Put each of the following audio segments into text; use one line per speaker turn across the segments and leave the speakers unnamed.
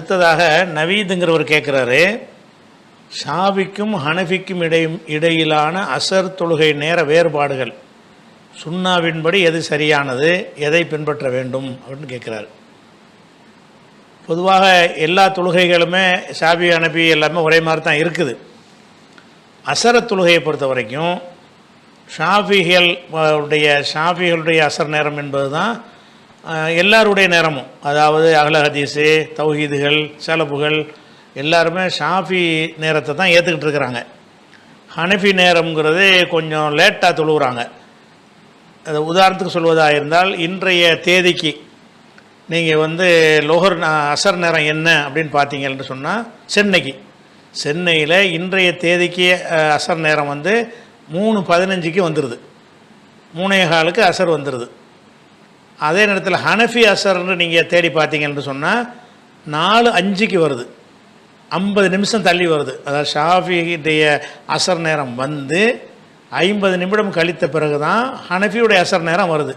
அடுத்ததாக நவீதுங்கிறவர் கேட்குறாரு, ஷாஃபிக்கும் ஹனஃபிக்கும் இடையிலான அசர் தொழுகை நேர வேறுபாடுகள் சுன்னாவின்படி எது சரியானது, எதை பின்பற்ற வேண்டும் அப்படின்னு கேட்குறாரு. பொதுவாக எல்லா தொழுகைகளுமே ஷாஃபி ஹனஃபி எல்லாமே ஒரே மாதிரி தான் இருக்குது. அசர தொழுகையை பொறுத்த வரைக்கும் ஷாஃபிகளுடைய அசர் நேரம் என்பது தான் எல்லாருடைய நேரமும், அதாவது அகல ஹதீஸு, தௌஹீதுகள், சலபுகள் எல்லாருமே ஷாஃபி நேரத்தை தான் ஏற்றுக்கிட்டு இருக்கிறாங்க. ஹனஃபி நேரம்ங்கிறது கொஞ்சம் லேட்டாக தொழுகிறாங்க. அது உதாரணத்துக்கு சொல்வதாக இருந்தால், இன்றைய தேதிக்கு நீங்கள் அசர் நேரம் என்ன அப்படின்னு பார்த்தீங்கன்னு சொன்னால், சென்னையில் இன்றைய தேதிக்கு அசர் நேரம் 3:15 வந்துடுது, 3:15 அசர் வந்துடுது. அதே நேரத்தில் ஹனஃபி அசர்ன்னு நீங்கள் தேடி பார்த்தீங்கன்னு சொன்னால் 4:05 வருது, 50 நிமிஷம் தள்ளி வருது. அதாவது ஷாஃபியுடைய அசர் நேரம் 50 நிமிடம் கழித்த பிறகு தான் ஹனஃபியுடைய அசர் நேரம் வருது.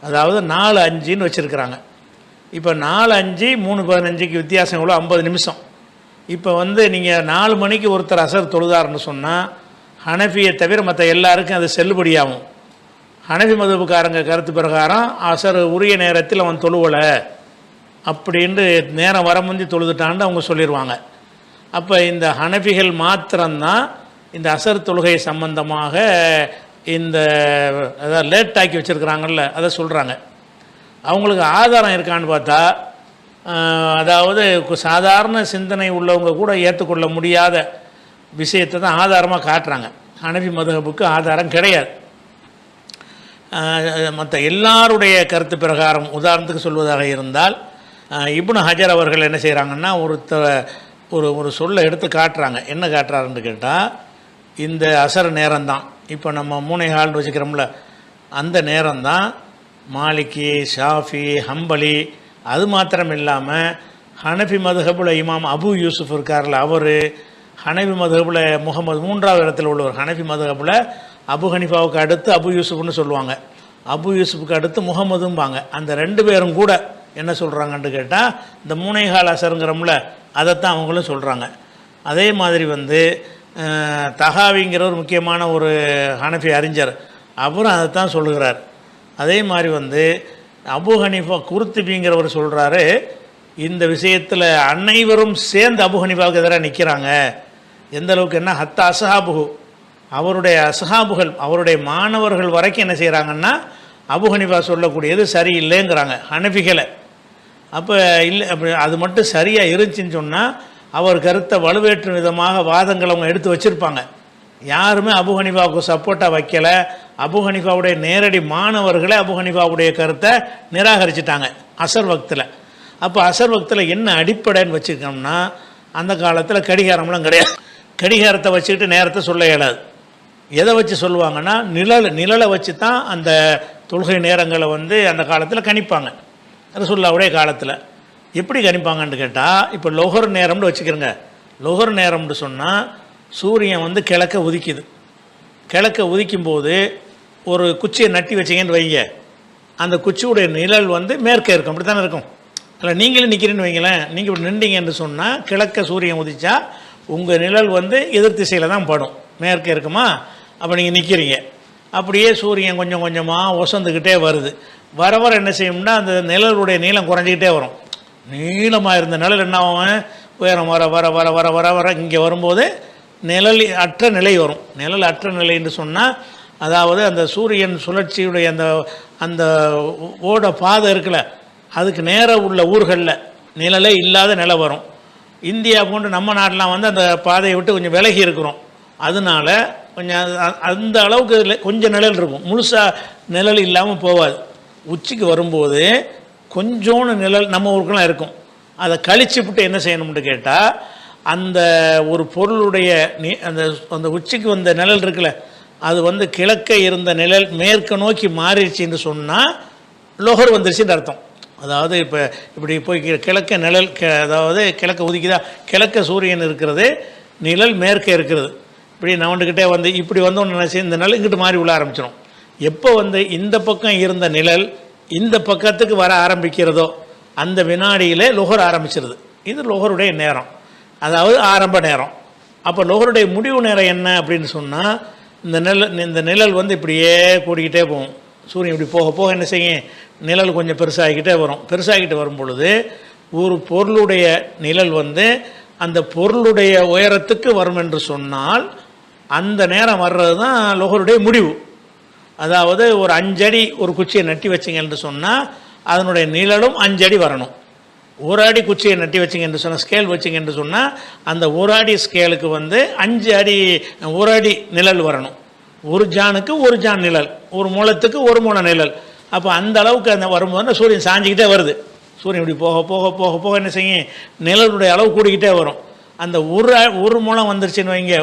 அதாவது 4:05 வச்சுருக்கிறாங்க. இப்போ 4:05 3:15 வித்தியாசம் எவ்வளோ? 50 நிமிஷம். இப்போ நீங்கள் 4 மணிக்கு ஒருத்தர் அசர் தொழுதாருன்னு சொன்னால் ஹனஃபியை தவிர மற்ற எல்லாருக்கும் அது செல்லுபடியாகும். ஹனஃபி மதுபுக்காரங்க கருத்து பிரகாரம் அசர் உரிய நேரத்தில் அவன் தொழுவலை அப்படின்ட்டு நேரம் வர முந்தி தொழுதுட்டான்னு அவங்க சொல்லிடுவாங்க. அப்போ இந்த ஹனஃபிகள் மாத்திரம்தான் இந்த அசர் தொழுகை சம்பந்தமாக அதாவது லேட் ஆக்கி வச்சுருக்கிறாங்கல்ல, அதை சொல்கிறாங்க. அவங்களுக்கு ஆதாரம் இருக்கான்னு பார்த்தா, அதாவது சாதாரண சிந்தனை உள்ளவங்க கூட ஏற்றுக்கொள்ள முடியாத விஷயத்தை தான் ஆதாரமாக காட்டுறாங்க. ஹனஃபி மதுஹபுக்கு ஆதாரம் கிடையாது. மற்ற எல்லாருடைய கருத்து பிரகாரம் உதாரணத்துக்கு சொல்வதாக இருந்தால், இப்னு ஹஜர் அவர்கள் என்ன செய்கிறாங்கன்னா, ஒரு சொல்லை எடுத்து காட்டுறாங்க. என்ன காட்டுறாருன்னு கேட்டால், இந்த அசர் நேரம்தான் இப்போ நம்ம 3:15 வச்சுக்கிறோம்ல, அந்த நேரம்தான் மாலிகி, ஷாஃபி, ஹம்பலி, அது மாத்திரம் இல்லாமல் ஹனஃபி மதுஹபுல இமாம் அபு யூசுஃப் இருக்கார்ல, அவர் ஹனஃபி மதுஹபுல முகமது 3வது இடத்துல உள்ளவர். ஹனஃபி மதுஹபுல அபு ஹனிஃபாவுக்கு அடுத்து அபு யூசுஃப்னு சொல்லுவாங்க, அபு யூசுஃபுக்கு அடுத்து முகமதும்பாங்க. அந்த 2 பேரும் கூட என்ன சொல்கிறாங்கன்னு கேட்டால், இந்த 3:15 அசருங்கிறோம்ல, அதைத்தான் அவங்களும் சொல்கிறாங்க. அதே மாதிரி தஹாவிங்கிற ஒரு முக்கியமான ஒரு ஹனஃபி அறிஞர், அவரும் அதைத்தான் சொல்லுகிறார். அதே மாதிரி அபு ஹனிஃபா குர்த்துபிங்கிறவர் சொல்கிறாரு, இந்த விஷயத்தில் அனைவரும் சேர்ந்து அபு ஹனிஃபாவுக்கு எதிராக நிற்கிறாங்க. எந்த அளவுக்கு என்ன, ஹத்தா அஸ்ஹாபுஹு, அவருடைய அஸ்ஹாபுகள், அவருடைய மாணவர்கள் வரைக்கும் என்ன செய்கிறாங்கன்னா, அபு ஹனிஃபா சொல்லக்கூடியது சரியில்லைங்கிறாங்க ஹனஃபிகளை. அப்போ இல்லை, அப்படி அது மட்டும் சரியாக இருந்துச்சின்னு சொன்னால் அவர் கருத்தை வலுவேற்றும் விதமாக வாதங்கள் அவங்க எடுத்து வச்சுருப்பாங்க. யாருமே அபு ஹனிஃபாவுக்கு சப்போர்ட்டாக வைக்கலை. அபு ஹனிஃபாவுடைய நேரடி மாணவர்களே அபு ஹனிஃபாவுடைய கருத்தை நிராகரிச்சிட்டாங்க அசர் வக்தில். அப்போ அசர் வக்தில் என்ன அடிப்படைன்னு வச்சுக்கோம்னா, அந்த காலத்தில் கடிகாரம்லாம் கிடையாது. கடிகாரத்தை வச்சுக்கிட்டு நேரத்தை சொல்ல இயலாது. எதை வச்சு சொல்லுவாங்கன்னா, நிழலை வச்சு தான் அந்த தொழுகை நேரங்களை அந்த காலத்தில் கணிப்பாங்க. ரசூலுல்லாஹ்வுடைய காலத்தில் எப்படி கணிப்பாங்கன்னு கேட்டால், இப்போ லொஹர் நேரம்னு வச்சுக்கிறோங்க. லொஹர் நேரம்னு சொன்னால் சூரியன் கிழக்க உதிக்குது. கிழக்க உதிக்கும்போது ஒரு குச்சியை நட்டி வச்சிங்கன்னு வைங்க, அந்த குச்சியுடைய நிழல் மேற்கே இருக்கும். அப்படி தானே இருக்கும். இல்லை நீங்களும் நிற்கிறேன்னு வைங்களேன், நீங்கள் இப்படி நின்றீங்கன்னு சொன்னால் கிழக்க சூரியன் உதிச்சா உங்கள் நிழல் எதிர் திசையில் தான் படும், மேற்கே இருக்குமா. அப்போ நீங்கள் நிற்கிறீங்க, அப்படியே சூரியன் கொஞ்சம் கொஞ்சமாக ஒசந்துக்கிட்டே வருது. வர வர என்ன செய்யும்னா, அந்த நிழலுடைய நீளம் குறைஞ்சிக்கிட்டே வரும். நீளமாக இருந்த நிழல் என்ன ஆகும், உயரம் வர வர வர வர வர வர இங்கே வரும்போது நிழல் அற்ற நிலை வரும். நிழல் அற்ற நிலைன்னு சொன்னால், அதாவது அந்த சூரியன் சுழற்சியுடைய அந்த ஓட பாதை இருக்குல்ல, அதுக்கு நேராக உள்ள ஊர்களில் நிழலே இல்லாத நிலை வரும். இந்தியா போன்று நம்ம நாட்டெலாம் அந்த பாதையை விட்டு கொஞ்சம் விலகி இருக்கிறோம். அதனால கொஞ்சம் அந்த அளவுக்கு கொஞ்சம் நிழல் இருக்கும், முழுசாக நிழல் இல்லாமல் போகாது. உச்சிக்கு வரும்போது கொஞ்சோன்னு நிழல் நம்ம ஊருக்கெல்லாம் இருக்கும். அதை கழிச்சுவிட்டு என்ன செய்யணும்னு கேட்டால், அந்த ஒரு பொருளுடைய அந்த உச்சிக்கு வந்த நிழல் இருக்குல்ல, அது கிழக்க இருந்த நிழல் மேற்கு நோக்கி மாறிடுச்சின்னு சொன்னால் லொஹர் வந்துருச்சுன்னு அர்த்தம். அதாவது இப்போ இப்படி போய் கிழக்க நிழல், அதாவது கிழக்க உதிக்குதா, கிழக்க சூரியன் இருக்கிறது, நிழல் மேற்கே இருக்கிறது. இப்படி நவண்டுக்கிட்டே இப்படி ஒன்று நினச்சி இந்த நிழல் இங்கிட்டு மாறி உள்ள ஆரம்பிச்சிடும். எப்போ இந்த பக்கம் இருந்த நிழல் இந்த பக்கத்துக்கு வர ஆரம்பிக்கிறதோ அந்த வினாடியிலே லுஹர் ஆரம்பிச்சிருது. இது லொஹருடைய நேரம், அதாவது ஆரம்ப நேரம். அப்போ லொஹருடைய முடிவு நேரம் என்ன அப்படின்னு சொன்னால், இந்த நிழல் வந்து இப்படியே கூடிக்கிட்டே போகும். சூரியன் இப்படி போக போக என்ன செய்யும், நிழல் கொஞ்சம் பெருசாகிக்கிட்டே வரும். பெருசாகிக்கிட்டு வரும் பொழுது ஒரு பொருளுடைய நிழல் வந்து அந்த பொருளுடைய உயரத்துக்கு வரும் என்று சொன்னால், அந்த நேரம் வர்றது தான் லொஹருடைய முடிவு. அதாவது ஒரு 5 அடி ஒரு குச்சியை நட்டி வச்சிங்க என்று சொன்னால் அதனுடைய நிழலும் 5 அடி வரணும். 1 அடி குச்சியை நட்டி வச்சிங்க என்று சொன்னால், ஸ்கேல் வச்சிங்க என்று சொன்னால், அந்த 1 அடி ஸ்கேலுக்கு வந்து 5 அடி 1 அடி நிழல் வரணும். ஒரு ஜானுக்கு ஒரு ஜான் நிழல், ஒரு முழத்துக்கு ஒரு முழ நிழல். அப்போ அந்த அளவுக்கு அந்த வரும்போது சூரியன் சாஞ்சிக்கிட்டே வருது. சூரியன் இப்படி போக போக போக போக என்ன செய்யும், நிழலுடைய அளவு கூடிக்கிட்டே வரும். அந்த ஒரு முழம் வந்துருச்சுன்னு வைங்க,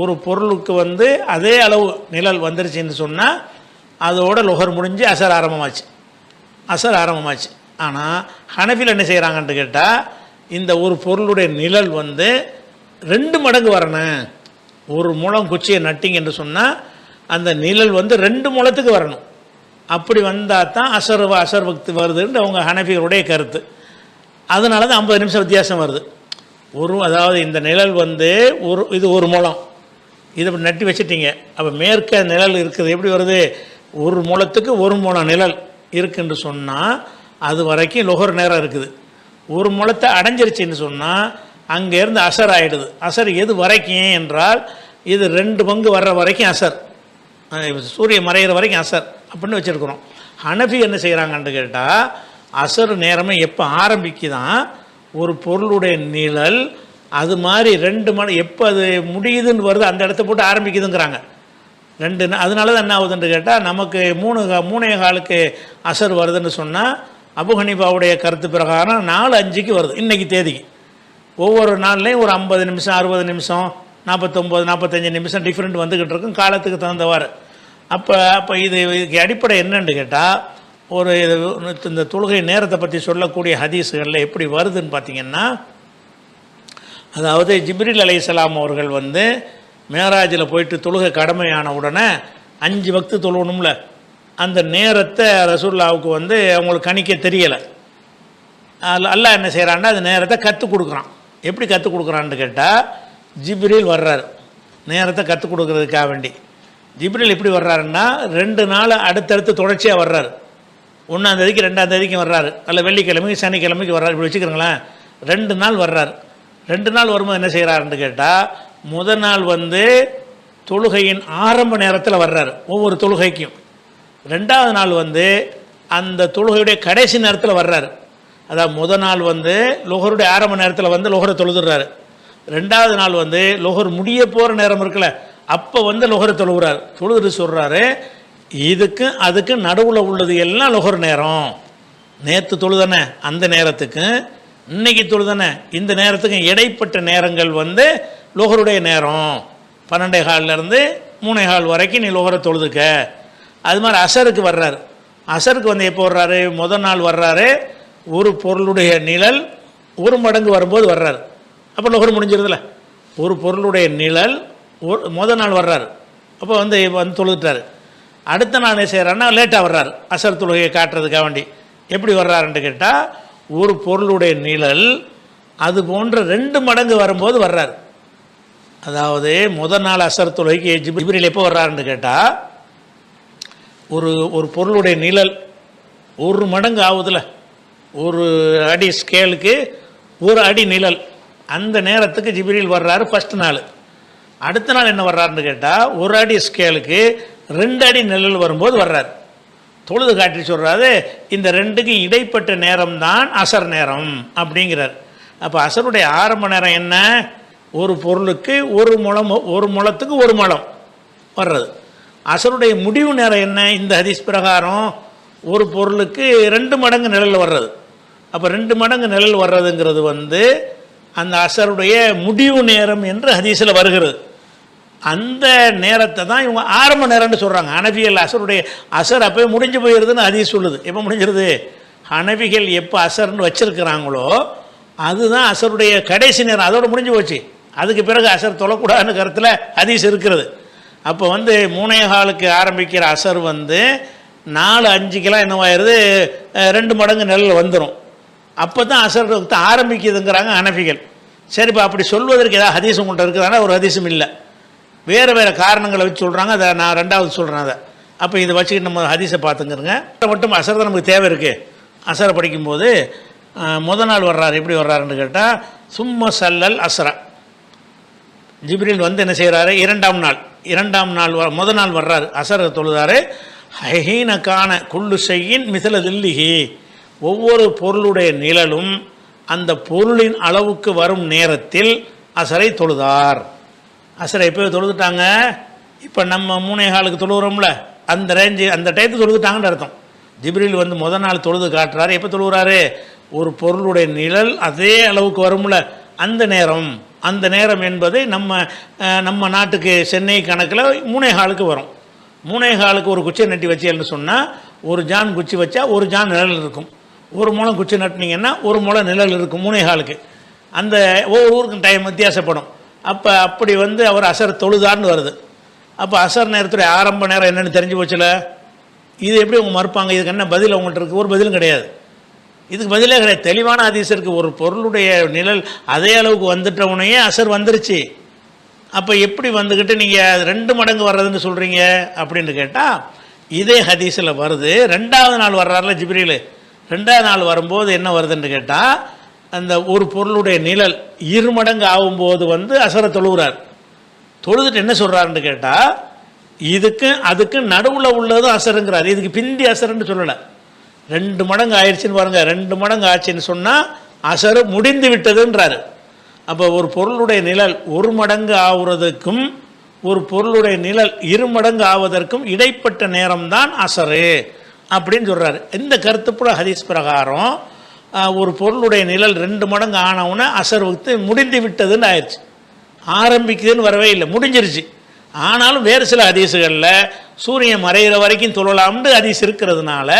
ஒரு பொருளுக்கு வந்து அதே அளவு நிழல் வந்துருச்சுன்னு சொன்னால் அதோட லொஹர் முடிஞ்சு அசர் ஆரம்பமாச்சு. ஆனால் ஹனஃபியில் என்ன செய்கிறாங்கன்னு கேட்டால், இந்த ஒரு பொருளுடைய நிழல் வந்து 2 மடங்கு வரணும். ஒரு முழம் குச்சியை நட்டிங்க என்று சொன்னால் அந்த நிழல் வந்து 2 முழத்துக்கு வரணும். அப்படி வந்தால் தான் அசர் வக்து வருதுன்னு அவங்க ஹனஃபிகளுடைய கருத்து. அதனால தான் 50 நிமிஷம் வித்தியாசம் வருது. அதாவது இந்த நிழல் வந்து இது ஒரு முழம், இதை நட்டி வச்சுட்டீங்க. அப்போ மேற்க நிழல் இருக்குது, எப்படி வருது, ஒரு முழத்துக்கு ஒரு முழம் நிழல் இருக்குன்னு சொன்னால் அது வரைக்கும் லொஹர் நேரம் இருக்குது. ஒரு முழத்தை அடைஞ்சிருச்சுன்னு சொன்னால் அங்கேருந்து அசர் ஆகிடுது. அசர் எது வரைக்கும் என்றால், இது 2 பங்கு வர்ற வரைக்கும் அசர், சூரியன் மறைகிற வரைக்கும் அசர் அப்படின்னு வச்சுருக்குறோம். ஹனஃபி என்ன செய்கிறாங்கன்னு கேட்டால், அசர் நேரமே எப்போ ஆரம்பிக்குதான் ஒரு பொருளுடைய நிழல் அது மாதிரி 2 மணி எப்போ அது முடியுதுன்னு வருது அந்த இடத்த போட்டு ஆரம்பிக்குதுங்கிறாங்க. அதனால தான் என்ன ஆகுதுன்னு கேட்டால், நமக்கு 3:15க்கு அசர் வருதுன்னு சொன்னால் அபு ஹனீஃபாவுடைய கருத்து பிரகாரம் 4:05க்கு வருது. இன்றைக்கி தேதிக்கு ஒவ்வொரு நாள்லேயும் ஒரு 50 நிமிஷம் 60 நிமிஷம் 49-45 நிமிஷம் டிஃப்ரெண்ட் வந்துக்கிட்டு இருக்கும் காலத்துக்கு தகுந்தவாறு. அப்போ இதுக்கு அடிப்படை என்னன்னு கேட்டால், இந்த தொழுகை நேரத்தை பற்றி சொல்லக்கூடிய ஹதீஸுகளில் எப்படி வருதுன்னு பார்த்திங்கன்னா, அதாவது ஜிப்ரீல் அலைஹிஸ்ஸலாம் அவர்கள் வந்து மேராஜில் போயிட்டு தொழுகை கடமையான உடனே 5 வக்து தொழுவணும்ல, அந்த நேரத்தை ரசூலுல்லாவுக்கு வந்து அவங்களுக்கு கணிக்க தெரியலை. அல்லாஹ் என்ன செய்கிறான்னா அந்த நேரத்தை கற்றுக் கொடுக்குறான். எப்படி கற்றுக் கொடுக்குறான்னு கேட்டால், ஜிப்ரீல் வர்றார் நேரத்தை கற்றுக் கொடுக்குறதுக்காக வேண்டி. ஜிப்ரீல் எப்படி வர்றாருன்னா 2 நாள் அடுத்தடுத்து தொடர்ச்சியாக வர்றாரு. 1ஆம் தேதிக்கு 2ஆம் தேதிக்கு வர்றாரு, அல்ல வெள்ளிக்கிழமைக்கு சனிக்கிழமைக்கு வர்றாரு. இப்படி வச்சுக்கிறோங்களேன், 2 நாள் வர்றாரு. 2 நாள் வரும்போது என்ன செய்கிறாருன்னு கேட்டால், முதல் நாள் வந்து தொழுகையின் ஆரம்ப நேரத்தில் வர்றாரு ஒவ்வொரு தொழுகைக்கும். 2ஆவது நாள் வந்து அந்த தொழுகையுடைய கடைசி நேரத்தில் வர்றாரு. அதாவது முதல் நாள் வந்து லொஹருடைய ஆரம்ப நேரத்தில் வந்து லொஹரை தொழுதுறாரு. 2ஆவது நாள் வந்து லொஹர் முடிய போகிற நேரம் இருக்குல்ல, அப்போ வந்து லொஹரை தொழுதுட்டு சொல்கிறாரு, அதுக்கு நடுவில் உள்ளது எல்லாம் லொஹர் நேரம். நேற்று தொழுதானே அந்த நேரத்துக்கு, இன்னைக்கு தொழுதானே இந்த நேரத்துக்கும் இடைப்பட்ட நேரங்கள் வந்து லொஹருடைய நேரம். 12:15 3:15 வரைக்கும் நீ லொஹரை தொழுதுக்க. அது மாதிரி அசருக்கு வர்றாரு. அசருக்கு வந்து எப்போ வர்றாரு, முதல் நாள் வர்றாரு, ஒரு பொருளுடைய நிழல் 1 மடங்கு வரும்போது வர்றாரு. அப்போ லொஹர் முடிஞ்சிருதுல. ஒரு பொருளுடைய நிழல் முதல் நாள் வர்றாரு, அப்போ வந்து தொழுதுட்டார். அடுத்த நாள் என்ன செய்கிறாருன்னா லேட்டாக வர்றாரு அசர் தொழுகையை காட்டுறதுக்காக வேண்டி. எப்படி வர்றாருன்னு கேட்டால், ஒரு பொருளுடைய நிழல் அது போன்ற 2 மடங்கு வரும்போது வர்றாரு. அதாவது முதல் நாள் அசர் தொழுகைக்கு ஜிப்ரீல் எப்போ வர்றாருன்னு கேட்டால், ஒரு பொருளுடைய நிழல் 1 மடங்கு ஆகுதுல, 1 அடி ஸ்கேலுக்கு 1 அடி நிழல், அந்த நேரத்துக்கு ஜிப்ரீல் வர்றாரு ஃபஸ்ட் நாள். அடுத்த நாள் என்ன வர்றாருன்னு கேட்டால், 1 அடி ஸ்கேலுக்கு 2 அடி நிழல் வரும்போது வர்றார். தொழுது காட்டி சொல்கிறாரு, இந்த 2க்கு இடைப்பட்ட நேரம் தான் அசர் நேரம் அப்படிங்கிறார். அப்போ அசருடைய ஆரம்ப நேரம் என்ன, ஒரு பொருளுக்கு 1 முழத்துக்கு 1 முழம் வர்றது. அசருடைய முடிவு நேரம் என்ன, இந்த ஹதீஸ் பிரகாரம் ஒரு பொருளுக்கு 2 மடங்கு நிழல் வர்றது. அப்போ 2 மடங்கு நிழல் வர்றதுங்கிறது வந்து அந்த அசருடைய முடிவு நேரம் என்று ஹதீஸில் வருகிறது. அந்த நேரத்தை தான் இவங்க ஆரம்ப நேரம்னு சொல்கிறாங்க. ஹனஃபிகள் அசர் அப்போயே முடிஞ்சு போயிடுதுன்னு ஹதீஸ் சொல்லுது. எப்போ முடிஞ்சிருது, ஹனஃபிகள் எப்போ அசர்னு வச்சிருக்கிறாங்களோ அதுதான் அசருடைய கடைசி நேரம், அதோடு முடிஞ்சு போச்சு. அதுக்கு பிறகு அசர் தொழக்கூடாதுன்னு கருத்தில் ஹதீஸ் இருக்கிறது. அப்போ வந்து 3:15க்கு ஆரம்பிக்கிற அசர் வந்து 4:05க்கெல்லாம் என்னவாயிருது, 2 மடங்கு நிழல் வந்துடும். அப்போ தான் அசர் வக்து ஆரம்பிக்குதுங்கிறாங்க ஹனஃபிகள். சரிப்பா அப்படி சொல்வதற்கு ஏதாவது ஹதீஸ் உங்கள்கிட்ட இருக்குதானா? ஒரு ஹதீஸும் இல்லை. வேறு வேறு காரணங்களை வச்சு சொல்கிறாங்க. அதை நான் ரெண்டாவது சொல்கிறேன். அதை அப்போ இதை வச்சுக்கிட்டு நம்ம ஹதீஸை பார்த்துங்கிறங்க. மட்டும் அசர் தான் நமக்கு தேவை இருக்குது. அசரை படிக்கும்போது நாள் வர்றாரு. எப்படி வர்றாருன்னு கேட்டால் சும்மா சல்லல் அசரா. ஜிப்ரீல் வந்து என்ன செய்கிறாரு? இரண்டாம் நாள் நாள் வர்றாரு. அசரை தொழுதாரு. ஹீனக்கான குல்லு செய்யின் மிசல தில்லிஹி, ஒவ்வொரு பொருளுடைய நிழலும் அந்த பொருளின் அளவுக்கு வரும் நேரத்தில் அசரை தொழுதார். அசரை எப்போ தொழுதுட்டாங்க? இப்போ நம்ம 3:15 தொழுகிறோம்ல, அந்த ரேஞ்சு அந்த டயத்துக்கு தொழுதுட்டாங்கன்னு அர்த்தம். ஜிப்ரீல் வந்து நாள் தொழுது காட்டுறாரு. எப்போ தொழுகிறாரு? ஒரு பொருளுடைய நிழல் அதே அளவுக்கு வரும்ல, அந்த நேரம் என்பது நம்ம நாட்டுக்கு சென்னை கணக்கில் 3:15 வரும். 3:15 ஒரு குச்சியை நட்டி வச்சேன்னு சொன்னால், ஒரு ஜான் குச்சி வச்சா ஒரு ஜான் நிழல் இருக்கும். ஒரு முளம் குச்சி நட்டினீங்கன்னா ஒரு முளம் நிழல் இருக்கும் 3:15. அந்த ஒவ்வொரு ஊருக்கும் டைம் வித்தியாசப்படும். அப்போ அப்படி வந்து அவர் அசர் தொழுதார்னு வருது. அப்போ அசர் நேரத்துடைய ஆரம்ப நேரம் என்னென்னு தெரிஞ்சு போச்சுல. இது எப்படி அவங்க மறுப்பாங்க? இதுக்கு என்ன பதில் அவங்கள்ட்ட இருக்குது? ஒரு பதிலும் கிடையாது. இதுக்கு பதிலே கிடையாது. தெளிவான ஹதீஸ் இருக்குது. ஒரு பொருளுடைய நிழல் அதே அளவுக்கு வந்துட்டவுடனே அசர் வந்துருச்சு. அப்போ எப்படி வந்துக்கிட்டு நீங்கள் 2 மடங்கு வர்றதுன்னு சொல்கிறீங்க அப்படின்னு கேட்டால், இதே ஹதீஸில் வருது. 2வது நாள் வர்றாருல ஜிப்ரீல், 2வது நாள் வரும்போது என்ன வருதுன்னு கேட்டால், அந்த ஒரு பொருளுடைய நிழல் 2 மடங்கு ஆகும்போது வந்து அசரை தொழுகிறார். தொழுதுட்டு என்ன சொல்கிறாருன்னு கேட்டால், அதுக்கு நடுவில் உள்ளதும் அசருங்கிறார். இதுக்கு பிந்தி அசருன்னு சொல்லலை. 2 மடங்கு ஆயிடுச்சுன்னு பாருங்கள். 2 மடங்கு ஆச்சுன்னு சொன்னால் அசரு முடிந்து விட்டதுன்றாரு. அப்போ ஒரு பொருளுடைய நிழல் 1 மடங்கு ஆகுறதுக்கும் ஒரு பொருளுடைய நிழல் 2 மடங்கு ஆவதற்கும் இடைப்பட்ட நேரம்தான் அசரு அப்படின்னு சொல்கிறாரு. இந்த கருத்துப்புல ஹதீஸ் பிரகாரம் ஒரு பொருளுடைய நிழல் 2 மடங்கு ஆனவுன்னா அசர் வக்து முடிந்து விட்டதுன்னு ஆயிடுச்சு. ஆரம்பிக்குதுன்னு வரவே இல்லை, முடிஞ்சிருச்சு. ஆனாலும் வேறு சில ஹதீஸுகளில் சூரியன் மறைகிற வரைக்கும் தொழலாம்னு ஹதீஸ் இருக்கிறதுனால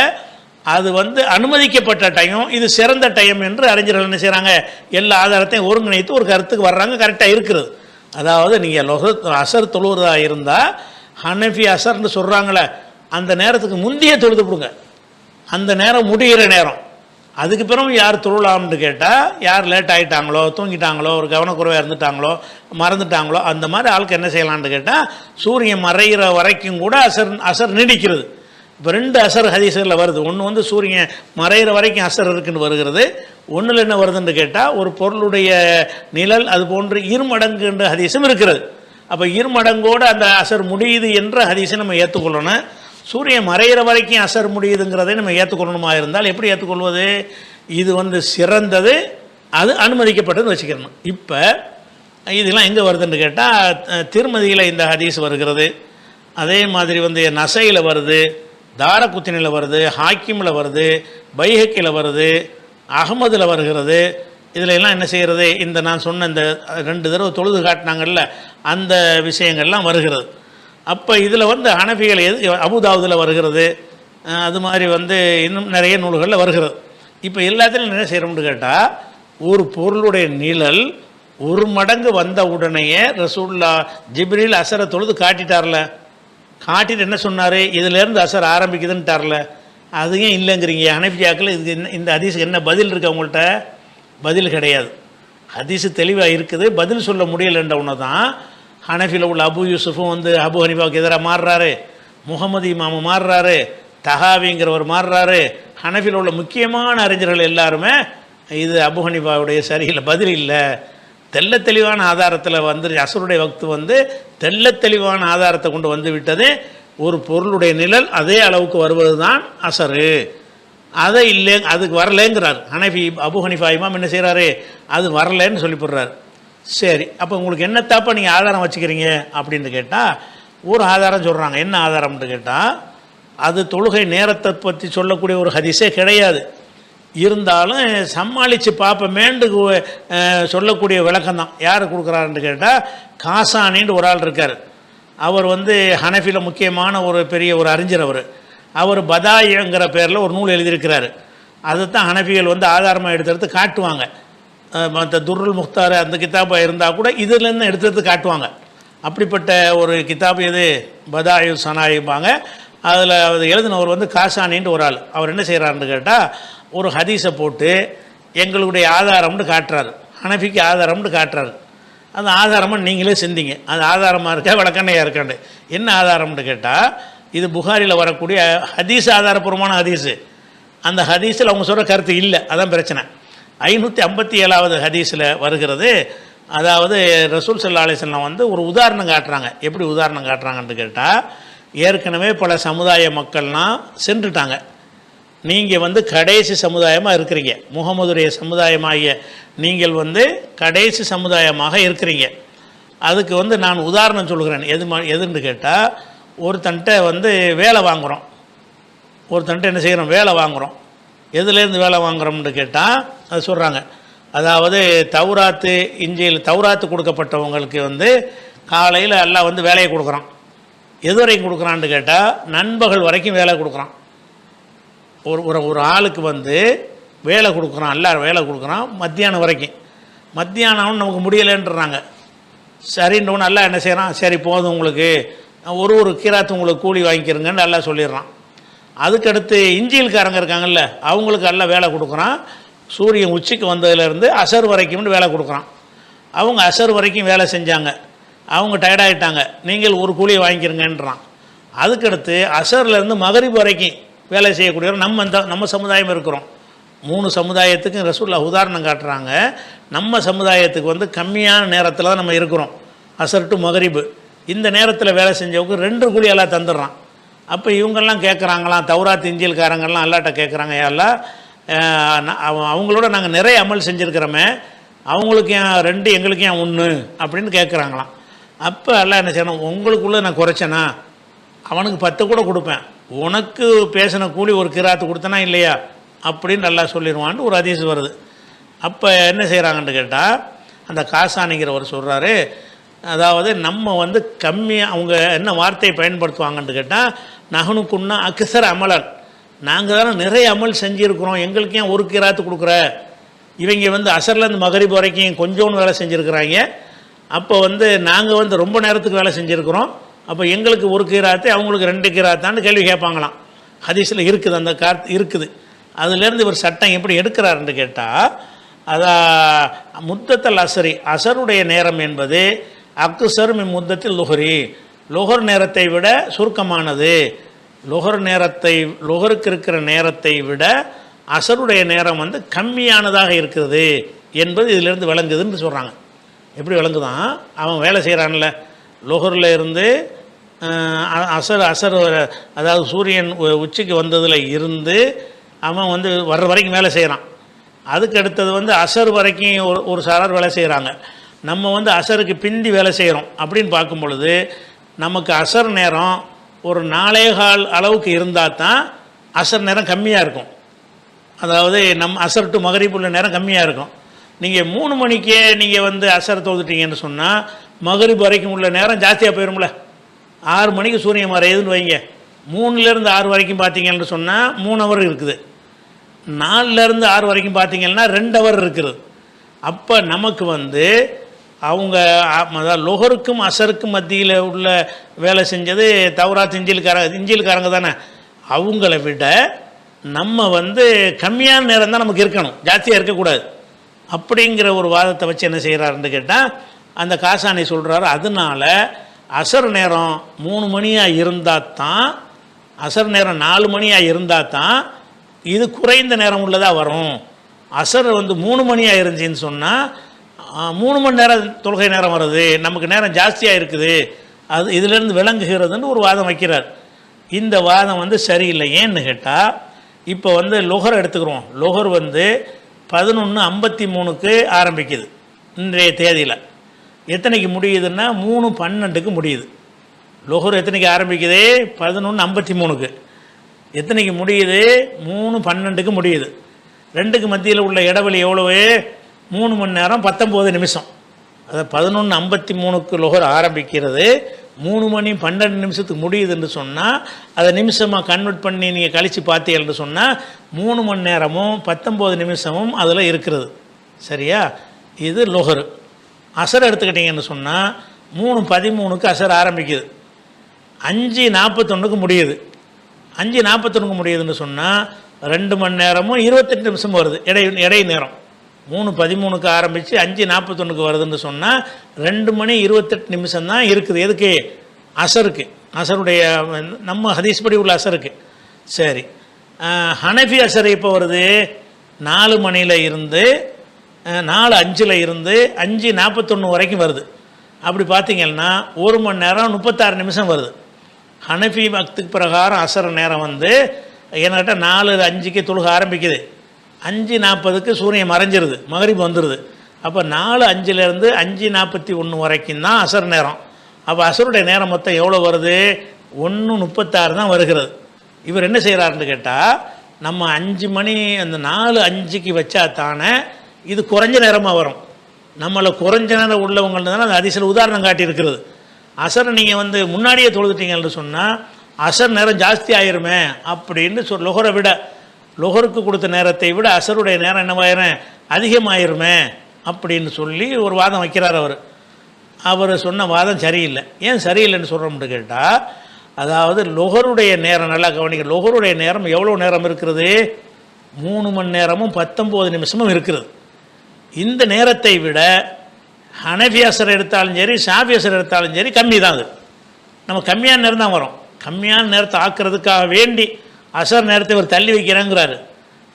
அது வந்து அனுமதிக்கப்பட்ட டைம், இது சிறந்த டைம் என்று அறிஞர்கள் என்ன செய்கிறாங்க? எல்லா ஆதாரத்தையும் ஒருங்கிணைத்து ஒரு கருத்துக்கு வர்றாங்க. கரெக்டாக இருக்கிறது. அதாவது நீங்கள் அசர் தொழுவதா இருந்தால் ஹனஃபி அசர்ன்னு சொல்கிறாங்களே, அந்த நேரத்துக்கு முந்தைய தொழுது கொடுங்க. அந்த நேரம் முடிகிற நேரம். அதுக்கு பிறகு யார் தொழலாம்னு கேட்டால், யார் லேட் ஆகிட்டாங்களோ, தூங்கிட்டாங்களோ, ஒரு கவனக்குறைவாக இருந்துட்டாங்களோ, மறந்துட்டாங்களோ, அந்த மாதிரி ஆளுக்கு என்ன செய்யலான்னு கேட்டால், சூரியன் மறைகிற வரைக்கும் கூட அசர் நீடிக்கிறது. இப்போ 2 அசர் ஹதீஸில் வருது. ஒன்று வந்து சூரியன் மறைகிற வரைக்கும் அசர் இருக்குன்னு வருகிறது. ஒன்றில் என்ன வருதுன்னு கேட்டால், ஒரு பொருளுடைய நிழல் அது போன்று 2 மடங்குன்ற ஹதீஸும் இருக்கிறது. அப்போ 2 மடங்கோடு அந்த அசர் முடியுது என்ற ஹதீஸை நம்ம ஏற்றுக்கொள்ளணும். சூரியன் மறைகிற வரைக்கும் அசர் முடியுதுங்கிறதை நம்ம ஏற்றுக்கொள்ளணுமா இருந்தால் எப்படி ஏற்றுக்கொள்வது? இது வந்து சிறந்தது, அது அனுமதிக்கப்பட்டதுன்னு வச்சுக்கிறணும். இப்போ இதெல்லாம் எங்கே வருதுன்னு கேட்டால், திருமதியில் இந்த ஹதீஸ் வருகிறது. அதே மாதிரி வந்து நசையில் வருது, தாரகுத்தினில் வருது, ஹாக்கிமில் வருது, பைஹக்கியில் வருது, அகமதில் வருகிறது. இதில் எல்லாம் என்ன செய்கிறது? இந்த நான் சொன்ன இந்த 2 தடவை தொழுது காட்டினாங்கல்ல, அந்த விஷயங்கள்லாம் வருகிறது. அப்போ இதில் வந்து ஹனஃபிகள் அபுதாவுதில் வருகிறது. அது மாதிரி வந்து இன்னும் நிறைய நூல்களில் வருகிறது. இப்போ எல்லாத்துலையும் என்ன செய்கிறோம்னு கேட்டால், ஒரு பொருளுடைய நிழல் 1 மடங்கு வந்த உடனேயே ரசூலுல்லாஹ் ஜிப்ரீல் அசரை தொழுது காட்டிட்டார்ல. காட்டிட்டு என்ன சொன்னார்? இதிலேருந்து அசர் ஆரம்பிக்குதுன்னுட்டார்ல. அதுவும் இல்லைங்கிறீங்க ஹனஃபியாக்கள். இது இந்த ஹதீஸுக்கு என்ன பதில் இருக்குது? அவங்கள்ட்ட பதில் கிடையாது. ஹதீஸு தெளிவாக இருக்குது, பதில் சொல்ல முடியலைன்ற ஒன்று தான். ஹனஃபியில் உள்ள அபு யூசுஃபும் வந்து அபு ஹனீஃபாவுக்கு எதிராக மாறுறாரு, முகமது இமாமு மாறுறாரு, தஹாவிங்கிறவர் மாறுறாரு. ஹனஃபியில் உள்ள முக்கியமான அறிஞர்கள் எல்லாருமே இது அபு ஹனீஃபாவுடைய சரியில்லை, பதில் இல்லை, தெல்ல தெளிவான ஆதாரத்தில் வந்து அசருடைய வக்து வந்து தெல்ல தெளிவான ஆதாரத்தை கொண்டு வந்து விட்டது. ஒரு பொருளுடைய நிழல் அதே அளவுக்கு வருவது தான் அசரு. அதை இல்லை, அதுக்கு வரலேங்கிறார் ஹனஃபி. அபு ஹனீஃபா இமாம் என்ன செய்கிறாரு? அது வரலேன்னு சொல்லி போடுறாரு. சரி, அப்போ உங்களுக்கு என்ன தாப்பா நீங்கள் ஆதாரம் வச்சுக்கிறீங்க அப்படின்னு கேட்டால், ஒரு ஆதாரம் சொல்கிறாங்க. என்ன ஆதாரம்னு கேட்டால், அது தொழுகை நேரத்தை பற்றி சொல்லக்கூடிய ஒரு ஹதீஸே கிடையாது. இருந்தாலும் சமாளித்து பார்ப்போமேண்டு சொல்லக்கூடிய விளக்கம் தான். யார் கொடுக்குறாருன்னு கேட்டால், காசானின்னு ஒரு ஆள் இருக்கார். அவர் வந்து ஹனஃபியில் முக்கியமான ஒரு பெரிய ஒரு அறிஞர். அவர் பதாயங்கிற பேரில் ஒரு நூல் எழுதியிருக்கிறார். அதுதான் ஹனஃபிகள் வந்து ஆதாரமாக எடுத்து காட்டுவாங்க. மற்ற துர்ருல் முக்தார் அந்த கிதாபாக இருந்தால் கூட இதிலேருந்து எடுத்து காட்டுவாங்க. அப்படிப்பட்ட ஒரு கிதாப் எது? பதாயு சனாயிப்பாங்க. அதில் எழுதினவர் வந்து காசானின்னு ஒரு ஆள். அவர் என்ன செய்கிறாருன்னு கேட்டால், ஒரு ஹதீஸை போட்டு எங்களுடைய ஆதாரம்னு காட்டுறாரு, ஹனஃபிக்கு ஆதாரம்னு காட்டுறாரு. அந்த ஆதாரமாக நீங்களே சிந்திங்க, அது ஆதாரமாக இருக்கா விளக்கண்ணையாக இருக்காண்டு. என்ன ஆதாரம்னு கேட்டால், இது புகாரியில் வரக்கூடிய ஹதீஸ், ஆதாரபூர்வமான ஹதீஸு. அந்த ஹதீஸில் அவங்க சொல்கிற கருத்து இல்லை, அதான் பிரச்சனை. 557வது ஹதீஸில் வருகிறது. அதாவது ரசூல் ஸல்லல்லாஹு அலைஹி வஸல்லம் வந்து ஒரு உதாரணம் காட்டுறாங்க. எப்படி உதாரணம் காட்டுறாங்கன்னு கேட்டால், ஏற்கனவே பல சமுதாய மக்கள்லாம் சென்றுட்டாங்க, நீங்கள் வந்து கடைசி சமுதாயமாக இருக்கிறீங்க, முகமதுடைய சமுதாயமாகிய நீங்கள் வந்து கடைசி சமுதாயமாக இருக்கிறீங்க. அதுக்கு வந்து நான் உதாரணம் சொல்கிறேன். எதுன்னு கேட்டால், ஒருத்தன்ட்ட வந்து வேலை வாங்குகிறோம், ஒருத்தன்ட்ட என்ன செய்கிறோம், வேலை வாங்குகிறோம். எதுலேருந்து வேலை வாங்குகிறோம்னு கேட்டால் அது சொல்கிறாங்க. அதாவது தௌராத்து இஞ்சில் தௌராத்து கொடுக்கப்பட்டவங்களுக்கு வந்து காலையில் எல்லாம் வந்து வேலையை கொடுக்குறான். எது வரைக்கும் கொடுக்குறான்னு கேட்டால் நண்பகல் வரைக்கும் வேலை கொடுக்குறான். ஒரு ஆளுக்கு வந்து வேலை கொடுக்குறான், எல்லாரும் வேலை கொடுக்குறான் மத்தியானம் வரைக்கும். மத்தியானம் நமக்கு முடியலைன்றாங்க. சரின்றவனு எல்லாம் என்ன செய்கிறான், சரி போதும் உங்களுக்கு ஒரு கீராத்து உங்களுக்கு கூலி வாங்கிக்கிறங்கன்னு எல்லாம் சொல்லிடுறான். அதுக்கடுத்து இஞ்சியல்காரங்க இருக்காங்கல்ல, அவங்களுக்கு எல்லாம் வேலை கொடுக்குறான். சூரியன் உச்சிக்கு வந்ததுலேருந்து அசர் வரைக்கும்னு வேலை கொடுக்குறான். அவங்க அசர் வரைக்கும் வேலை செஞ்சாங்க, அவங்க டயர்டாகிட்டாங்க, நீங்கள் ஒரு கூலியை வாங்கிக்கிறங்கன்றான். அதுக்கடுத்து அசர்லேருந்து மகரிப் வரைக்கும் வேலை செய்யக்கூடியவர் நம்ம சமுதாயம் இருக்கிறோம். 3 சமுதாயத்துக்கு ரசூலுல்லாஹ் உதாரணம் காட்டுறாங்க. நம்ம சமுதாயத்துக்கு வந்து கம்மியான நேரத்தில் தான் நம்ம இருக்கிறோம், அசர் டு மகரிபு. இந்த நேரத்தில் வேலை செஞ்சவங்க 2 கூலி எல்லாம் தந்துடுறான். அப்போ இவங்கெல்லாம் கேட்குறாங்களாம், தௌராத் இஞ்சில்காரங்கெல்லாம் அல்லாட்ட கேட்குறாங்க, எல்லாம் அவங்களோட நாங்கள் நிறைய அமல் செஞ்சுருக்கிறோமே, அவங்களுக்கு ஏன் 2 எங்களுக்கு ஏன் 1 அப்படின்னு கேட்குறாங்களாம். அப்போ எல்லாம் என்ன செய்யணும், உங்களுக்குள்ளே நான் குறைச்சேனா அவனுக்கு 10 கூட கொடுப்பேன், உனக்கு பேசின கூலி ஒரு கிராத்து கொடுத்தனா இல்லையா அப்படின்னு நல்லா சொல்லிடுவான்னு ஒரு ஹதீஸ் வருது. அப்போ என்ன செய்கிறாங்கன்னு கேட்டால், அந்த காசானிங்கிறவர் சொல்கிறாரு, அதாவது நம்ம வந்து கம்மியாக அவங்க என்ன வார்த்தையை பயன்படுத்துவாங்கன்னு கேட்டால், நகனுக்குன்னா அக்ஸர் அமலன், நாங்கள் தானே நிறைய அமல் செஞ்சுருக்கிறோம், எங்களுக்கு ஏன் ஒரு கிராத்து கொடுக்குற, இவங்க வந்து அசர்லேருந்து மகரிப் வரைக்கும் கொஞ்சோன்னு வேலை செஞ்சுருக்கிறாங்க, அப்போ வந்து நாங்கள் வந்து ரொம்ப நேரத்துக்கு வேலை செஞ்சுருக்கிறோம், அப்போ எங்களுக்கு ஒரு கிராத்து அவங்களுக்கு 2 கிராத்தான்னு கேள்வி கேட்பாங்களாம். ஹதீஸில் இருக்குது, அந்த இருக்குது. அதுலேருந்து இவர் சட்டம் எப்படி எடுக்கிறாருன்னு கேட்டால், அதான் முத்தத்தல் அசரி, அசருடைய நேரம் என்பது அக்ஸர் மின் முத்தத்தில் லுஹரி, லுஹர் நேரத்தை விட சுருக்கமானது. லுஹருக்கு இருக்கிற நேரத்தை விட அசருடைய நேரம் வந்து கம்மியானதாக இருக்கிறது என்பது இதிலிருந்து விளங்குதுன்னு சொல்கிறாங்க. எப்படி விளங்குதான், அவன் வேலை செய்கிறான்ல, லுஹரில் இருந்து அசர் அதாவது சூரியன் உச்சிக்கு வந்ததில் இருந்து அவன் வந்து வர்ற வரைக்கும் வேலை செய்கிறான். அதுக்கு அடுத்தது வந்து அசர் வரைக்கும் ஒரு சாரார் வேலை செய்கிறாங்க. நம்ம வந்து அசருக்கு பிந்தி வேலை செய்கிறோம். அப்படின்னு பார்க்கும் பொழுது நமக்கு அசர் நேரம் ஒரு 4.25 அளவுக்கு இருந்தால் தான் அசர் நேரம் கம்மியாக இருக்கும். அதாவது நம்ம அசர் டு மகரிப் உள்ள நேரம் கம்மியாக இருக்கும். நீங்கள் 3 மணிக்கே நீங்கள் வந்து அசர் தொழுதுட்டீங்கன்னு சொன்னால் மகரிப் வரைக்கும் உள்ள நேரம் ஜாஸ்தியாக போயிடும்ல. 6 மணிக்கு சூரியன் மறையுதுன்னு வைங்க, 3லேருந்து 6 வரைக்கும் பார்த்தீங்கன்னு சொன்னால் 3 ஹவர் இருக்குது. 4லேருந்து 6 வரைக்கும் பார்த்தீங்கன்னா 2 ஹவர் இருக்குது. அப்போ நமக்கு வந்து அவங்க அதாவது லுஹருக்கும் அசருக்கும் மத்தியில் உள்ள வேலை செஞ்சது தௌராத் இஞ்சில்காரங்க தானே, அவங்கள விட நம்ம வந்து கம்மியான நேரம் தான் நமக்கு இருக்கணும், ஜாஸ்தியாக இருக்கக்கூடாது அப்படிங்கிற ஒரு வாதத்தை வச்சு என்ன செய்கிறாருன்னு கேட்டால், அந்த காசானி சொல்கிறாரு, அதனால அசர் நேரம் 3 மணியாக இருந்தால் தான், அசர் நேரம் 4 மணியாக இருந்தால் தான் இது குறைந்த நேரம் உள்ளதாக வரும். அசர் வந்து 3 மணியாக இருந்துச்சின்னு சொன்னால் 3 மணி நேரம் தொழுகை நேரம் வருது, நமக்கு நேரம் ஜாஸ்தியாக இருக்குது, அது இதிலேருந்து விளங்குகிறதுன்னு ஒரு வாதம் வைக்கிறார். இந்த வாதம் வந்து சரியில்லை. ஏன்னு கேட்டால், இப்போ வந்து லுஹர் எடுத்துக்கிறோம், லுஹர் வந்து 11:53க்கு ஆரம்பிக்குது இன்றைய தேதியில். எத்தனைக்கு முடியுதுன்னா 3:12க்கு முடியுது. லுஹர் எத்தனைக்கு ஆரம்பிக்குது, 11:53க்கு. எத்தனைக்கு முடியுது, 3:12க்கு முடியுது. 2க்கு மத்தியில் உள்ள இடைவெளி எவ்வளவு, 3 மணி நேரம் 19 நிமிஷம். அதை 11:53க்கு லுஹர் ஆரம்பிக்கிறது, 3 மணி 12 நிமிஷத்துக்கு முடியுதுன்னு சொன்னால் அதை நிமிஷமாக கன்வெர்ட் பண்ணி நீங்கள் கழித்து பார்த்தீங்கன்னு சொன்னால் 3 மணி நேரமும் 19 நிமிஷமும் அதில் இருக்கிறது. சரியா, இது லுஹர். அசர் எடுத்துக்கிட்டிங்கன்னு சொன்னால் 3:13க்கு அசர் ஆரம்பிக்குது, 5:41க்கு முடியுது. 5:41க்கு முடியுதுன்னு சொன்னால் 2 மணி நேரமும் 28 நிமிஷம் வருது இடை நேரம். 3:13க்கு ஆரம்பித்து 5:41க்கு வருதுன்னு சொன்னால் 2 மணி 28 நிமிஷம் தான் இருக்குது. எதுக்கு? அசருக்கு. அசருடைய நம்ம ஹதீஸ் படி உள்ள அசருக்கு. சரி, ஹனஃபி அசர் இப்போ வருது 4 மணியில் இருந்து 4:05 இருந்து 5:41 வரைக்கும் வருது. அப்படி பார்த்தீங்கன்னா 1 மணி நேரம் 36 நிமிஷம் வருது. ஹனஃபி பக்துக்கு பிரகாரம் அசர் நேரம் வந்து என்கிட்ட 4:05க்கு தொழுக ஆரம்பிக்குது, 5:40க்கு சூரியன் மறைஞ்சிருது, மகரிப் வந்துடுது. அப்போ 4:05 5:41 வரைக்கும் தான் அசர் நேரம். அப்போ அசருடைய நேரம் மொத்தம் எவ்வளோ வருது? 1:36 தான் வருகிறது. இவர் என்ன செய்கிறாருன்னு கேட்டால், நம்ம 5 மணி அந்த 4:05க்கு வச்சா தானே இது குறைஞ்ச நேரமாக வரும். நம்மளை குறைஞ்ச நேரம் உள்ளவங்கள்ட்ட தானே அந்த ஹதீஸில் உதாரணம் காட்டியிருக்கிறது. அசரை நீங்கள் வந்து முன்னாடியே தொழுதுட்டீங்கன்னு சொன்னால் அசர் நேரம் ஜாஸ்தி ஆயிருமே அப்படின்னு லொஹரை விட, லொஹருக்கு கொடுத்த நேரத்தை விட அசருடைய நேரம் என்னவாயிரும்? அதிகமாயிருமே அப்படின்னு சொல்லி ஒரு வாதம் வைக்கிறார் அவர். அவர் சொன்ன வாதம் சரியில்லை. ஏன் சரியில்லைன்னு சொல்கிறோம்னு கேட்டால், அதாவது லொஹருடைய நேரம் நல்லா கவனிக்க, லொஹருடைய நேரம் எவ்வளோ நேரம் இருக்கிறது? 3 மணி நேரமும் 19 நிமிஷமும் இருக்கிறது. இந்த நேரத்தை விட ஹனஃபி அசர் எடுத்தாலும் சரி, ஷாஃபி அசர் எடுத்தாலும் சரி கம்மி தான். அது நம்ம கம்மியான நேரம் தான் வரும். கம்மியான நேரத்தை ஆக்கிறதுக்காக வேண்டி அசர் நேரத்தை இவர் தள்ளி வைக்கிறேங்கிறாரு.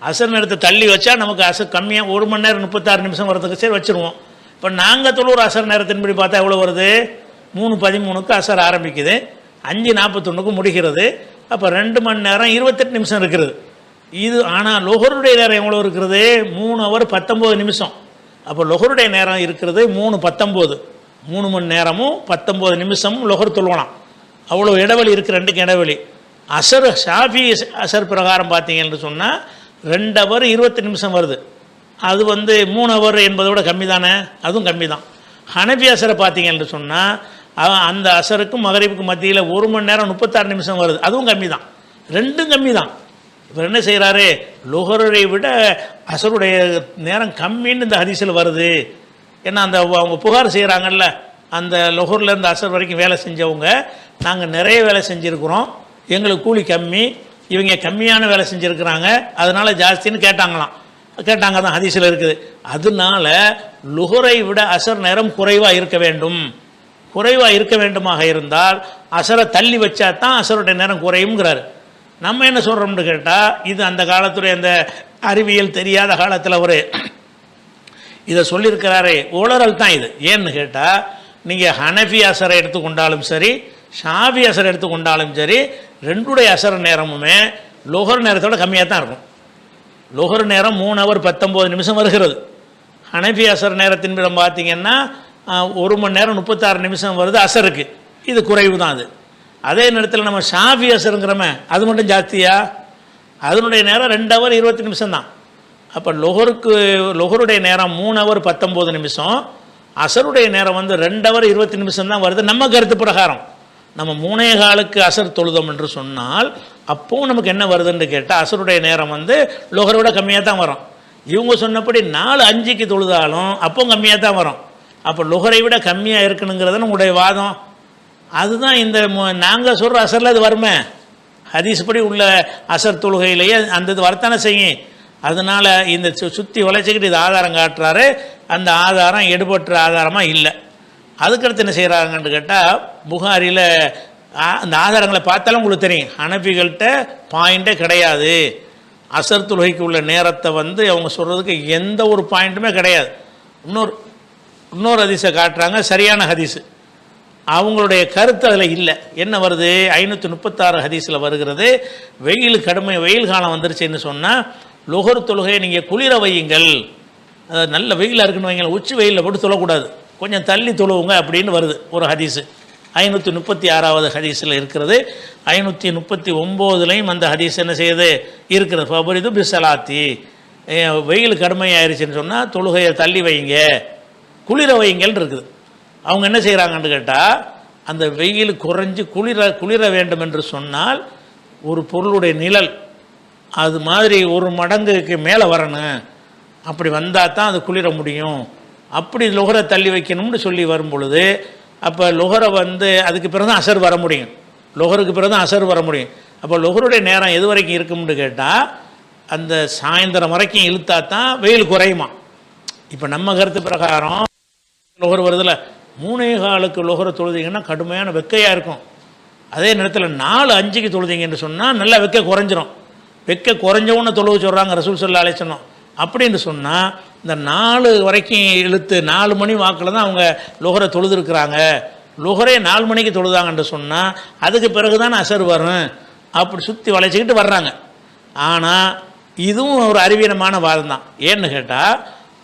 அசர் நேரத்தை தள்ளி வச்சா நமக்கு அசர் கம்மியாக 1 மணி நேரம் 36 நிமிஷம் வரதுக்கு சரி வச்சுருவோம். இப்போ நாங்கள் தொழுகிற அசர் நேரத்தின்படி பார்த்தா எவ்வளோ வருது? 3:13க்கு அசர் ஆரம்பிக்குது, 5:41க்கு முடிகிறது. அப்போ 2 மணி நேரம் 28 நிமிஷம் இருக்கிறது இது. ஆனால் லொஹருடைய நேரம் எவ்வளோ இருக்கிறது? 3 ஹவர் 19 நிமிஷம். அப்போ லொஹருடைய நேரம் இருக்கிறது 3:19. 3 மணி நேரமும் 19 நிமிஷமும் லொஹர் தொழுவலாம். அவ்வளோ இடைவெளி இருக்குது, 2க்கு இடைவெளி. அசர் ஷாஃபி அசர் பிரகாரம் பார்த்தீங்கன்னு சொன்னால் 2 ஹவர் 20 நிமிஷம் வருது. அது வந்து 3 ஹவர் என்பதை விட கம்மி தானே, அதுவும் கம்மி தான். ஹனஃபி அசரை பார்த்தீங்கன்னு சொன்னால் அந்த அசருக்கும் மகரிப்புக்கும் மத்தியில் 1 மணி நேரம் 36 நிமிஷம் வருது, அதுவும் கம்மி தான். 2ம் கம்மி தான். இவர் என்ன செய்கிறாரு? லொஹரை விட அசருடைய நேரம் கம்மின்னு இந்த ஹதீஸில் வருது. ஏன்னா அந்த அவங்க புகார் செய்கிறாங்கல்ல, அந்த லொஹர்லேருந்து அசர் வரைக்கும் வேலை செஞ்சவங்க, நாங்கள் நிறைய வேலை செஞ்சுருக்குறோம், எங்களுக்கு கூலி கம்மி, இவங்க கம்மியான வேலை செஞ்சுருக்கிறாங்க, அதனால் ஜாஸ்தின்னு கேட்டாங்க தான் ஹதீஸில் இருக்குது. அதனால லுஹரை விட அசர் நேரம் குறைவாக இருக்க வேண்டும். குறைவாக இருக்க வேண்டுமாக இருந்தால் அசரை தள்ளி வச்சா தான் அசருடைய நேரம் குறையுங்கிறாரு. நம்ம என்ன சொல்கிறோம்னு கேட்டால், இது அந்த காலத்துடைய அந்த அறிவியல் தெரியாத காலத்தில் ஒரு இதை சொல்லியிருக்கிறாரே, உளறல் தான் இது. ஏன்னு கேட்டால், நீங்கள் ஹனஃபி அசரை எடுத்துக்கொண்டாலும் சரி, ஷாஃபி அசர் எடுத்துக்கொண்டாலும் சரி, 2உடைய அசர் நேரமுமே லொஹர் நேரத்தோட கம்மியாக தான் இருக்கும். லொஹர் நேரம் 3 ஹவர் 19 நிமிஷம் வருகிறது. ஹனஃபி அசர் நேரத்தின் பிறம் பார்த்தீங்கன்னா 1 மணி நேரம் 36 நிமிஷம் வருது அசருக்கு. இது குறைவு தான். அது அதே நேரத்தில் நம்ம ஷாஃபி அசருங்கிறோமே, அது மட்டும் ஜாஸ்தியா? அதனுடைய நேரம் 2 ஹவர் 20 நிமிஷம் தான். அப்போ லொஹருடைய நேரம் 3 ஹவர் 19 நிமிஷம், அசருடைய நேரம் வந்து 2 ஹவர் 20 நிமிஷம் தான் வருது நம்ம கருத்து பிரகாரம். நம்ம 3:15க்கு அசர் தொழுதோம் என்று சொன்னால் அப்போவும் நமக்கு என்ன வருதுன்னு கேட்டால், அசருடைய நேரம் வந்து லொஹரை விட கம்மியாக தான் வரும். இவங்க சொன்னபடி 4:05க்கு தொழுதாலும் அப்பவும் கம்மியாக தான் வரும். அப்போ லொஹரை விட கம்மியாக இருக்கணுங்கிறது உங்களுடைய வாதம். அதுதான் இந்த நாங்கள் சொல்கிற அசரில் அது வருமே, ஹதீஸ் படி உள்ள அசர் தொழுகையிலேயே அந்த இது வரத்தானே செய்யும். அதனால் இந்த சுற்றி உழைச்சிக்கிட்டு இது ஆதாரம் காட்டுறாரு. அந்த ஆதாரம் எடுபற்ற ஆதாரமாக இல்லை. அதுக்கடுத்து என்ன செய்கிறாங்கன்னு கேட்டால், புகாரியில் அந்த ஆதாரங்களை பார்த்தாலும் உங்களுக்கு தெரியும், ஹனஃபிகள்கிட்ட பாயிண்ட்டே கிடையாது. அசர் தொழுகைக்கு உள்ள நேரத்தை வந்து அவங்க சொல்கிறதுக்கு எந்த ஒரு பாயிண்ட்டுமே கிடையாது. இன்னொரு ஹதீஸை காட்டுறாங்க, சரியான ஹதீஸு. அவங்களுடைய கருத்து அதில் இல்லை. என்ன வருது? 536 ஹதீஸில் வருகிறது, வெயில் காலம் வந்துருச்சுன்னு சொன்னால் லொஹர் தொழுகையை நீங்கள் குளிர வையுங்கள், அதாவது நல்ல வெயிலாக இருக்குன்னு வைங்க, உச்சி வெயிலில் போட்டு தொழக்கூடாது, கொஞ்சம் தள்ளி தொழுவுங்க அப்படின்னு வருது ஒரு ஹதீஸு. 536வது ஹதீஸில் இருக்கிறது. 539லையும் அந்த ஹதீஸ் என்ன செய்யுது இருக்கிறது, ஃபபரிது பிசலாத்தி, வெயில் கடுமையாயிருச்சுன்னு சொன்னால் தொழுகையை தள்ளி வைங்க, குளிர வைங்கன்னு இருக்குது. அவங்க என்ன செய்கிறாங்கன்னு கேட்டால், அந்த வெயில் குறைஞ்சி குளிர வேண்டும் என்று சொன்னால் ஒரு பொருளுடைய நிழல் அது மாதிரி 1 மடங்குக்கு மேலே வரணும், அப்படி வந்தால் தான் அது குளிர முடியும், அப்படி லொஹரை தள்ளி வைக்கணும்னு சொல்லி வரும் பொழுது, அப்போ லொஹரை வந்து அதுக்கு பிறகு தான் அசர் வர முடியும், லொஹருக்கு பிறகு தான் அசர் வர முடியும். அப்போ லொஹருடைய நேரம் எது வரைக்கும் இருக்கும்னு கேட்டால், அந்த சாயந்தரம் வரைக்கும் இழுத்தா தான் வெயில் குறையுமா. இப்போ நம்ம கருத்து பிரகாரம் லொஹர் வருதுல 3:15க்கு லொஹரை தொழுதிங்கன்னா கடுமையான வெக்கையாக இருக்கும். அதே நேரத்தில் 4:05க்கு தொழுதிங்கன்னு சொன்னால் நல்லா வெக்கை குறைஞ்சிரும். வெக்கை குறைஞ்சவுன்னு தொழுவு சொல்கிறாங்க ரசூல் ஸல்லல்லாஹு அலைஹி வஸல்லம். அப்படின்னு சொன்னால் இந்த 4 வரைக்கும் இழுத்து 4 மணி வாக்கில் தான் அவங்க லொஹரை தொழுதுருக்குறாங்க. லொஹரே 4 மணிக்கு தொழுதாங்கன்னு சொன்னால் அதுக்கு பிறகு தான் அசர் வரும். அப்படி சுற்றி வளைச்சிக்கிட்டு வர்றாங்க. ஆனால் இதுவும் ஒரு அறிவீனமான வாதம் தான். ஏன்னு கேட்டால்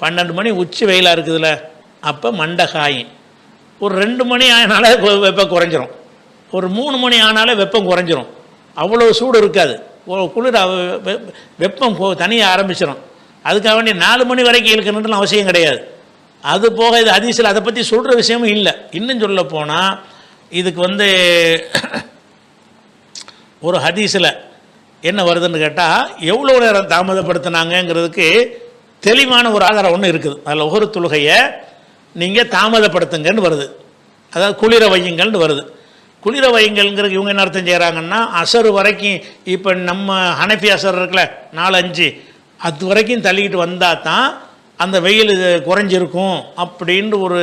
12 மணி உச்சி வெயிலாக இருக்குதுல்ல, அப்போ மண்டை காயும். ஒரு 2 மணி ஆனாலே வெப்பம் குறைஞ்சிரும். ஒரு 3 மணி ஆனாலே வெப்பம் குறைஞ்சிரும். அவ்வளோ சூடு இருக்காது. குளிர் வெப்பம் தனியாக ஆரம்பிச்சிடும். அதுக்காக வேண்டிய 4 மணி வரைக்கும் இருக்கணும்னு அவசியம் கிடையாது. அது போக இது ஹதீஸில் அதை பற்றி சொல்கிற விஷயமும் இல்லை. இன்னும் சொல்ல போனால் இதுக்கு ஒரு ஹதீஸில் என்ன வருதுன்னு கேட்டால் எவ்வளோ நேரம் தாமதப்படுத்தினாங்கங்கிறதுக்கு தெளிவான ஒரு ஆதாரம் ஒன்று இருக்குது. அதில் ஒவ்வொரு தொழுகையை நீங்கள் தாமதப்படுத்துங்கன்னு வருது. அதாவது குளிர வையுங்கள்னு வருது. குளிர வையுங்கள்ங்கிறது இவங்க என்ன அர்த்தம் செய்கிறாங்கன்னா அசர் வரைக்கும், இப்போ நம்ம ஹனஃபி அசர் இருக்குல்ல 4:05 அது வரைக்கும் தள்ளிக்கிட்டு வந்தால் தான் அந்த வெயில் குறைஞ்சிருக்கும் அப்படின்னு ஒரு